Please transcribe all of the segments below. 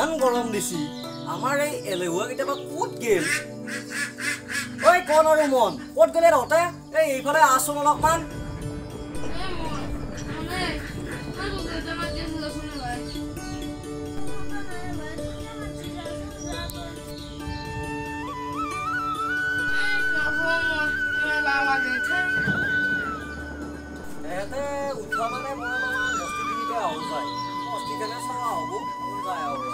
ইমান গৰম দিছি আমাৰ এই এলেহুৱা কেতিয়াবা ক'ত গেল ঐ কোন আৰু মন ক'ত গ'লে ৰতে এই এইফালে আছোন অলপমান এতে উঠা মানে মই অলপমান বস্তি কিনিকে আহো যায় বস্তি কেনে চাৱা হ'ব যায় আৰু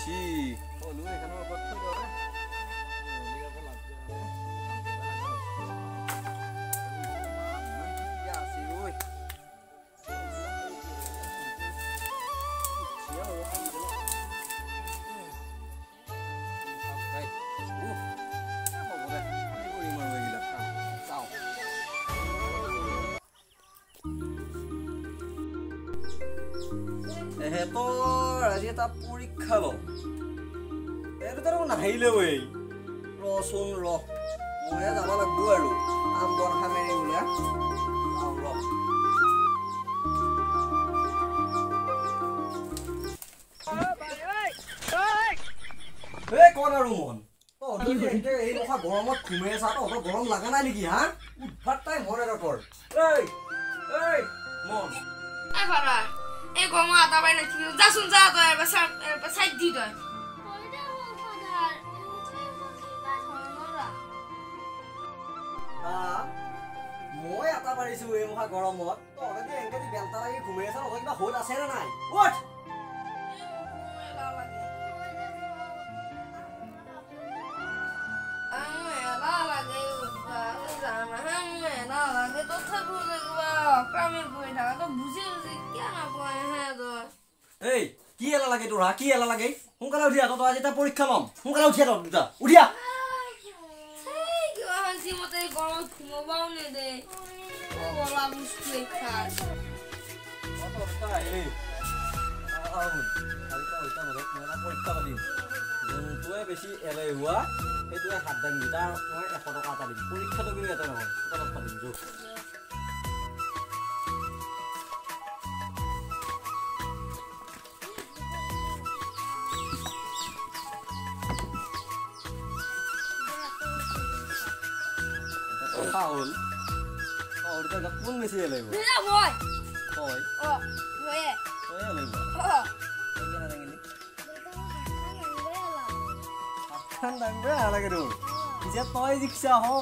Sí, boludo, que no lo puedo hacer. Ya, sí, voy. তোর আজি এটা পরীক্ষা লো এটা তো নাহিলে ওই রসুন র ময়ে যাব লাগবো আৰু আম বৰখা মেৰি উলা আও ৰ এ কোন আৰু মন তো ওদিকে এই কথা গৰমত ঘুমে আছা তো গৰম লাগা নাই নেকি হা উৎপাত তাই মৰে ৰতৰ এই মন এ ভাড়া এই গমা আটা বাই না কি যাসুন যা তো এবার সাইড দি দয় কইটা ও ফাদার তুই বকি বা ধরনরা মই আটা পারিছো এই মহা গরমত তো অলরেডি এঙ্গেদি বেলতা লাগি ঘুমে আছা ওই কিবা হল আছে না নাই উঠ এই কি এলা লাগে তোরা কি এলা লাগে হুনকালে উঠিয়া তো আজি এটা পরীক্ষা লম হুনকালে উঠিয়া তো দুটা উঠিয়া এই কি হাসি মতে গরম ঘুমাবাও নে দে ও বলা বুঝতে খাস অতটা এই আউন আলটা ওইটা মত মেরা পরীক্ষা দিম তুই বেশি এলাই হুয়া এই তুই হাত দাঙি তার মই 100 টাকা তা দিম পরীক্ষা তো কিন্তু এটা নহয় কত টাকা দিম যো Paul. Oh, udah gak pun mesti lagi. Tidak boy. Boy. Oh, boy. Boy lagi. Oh. Lagi ada yang ini. Akan dan bela lagi dulu. Bisa toy jiksa ho.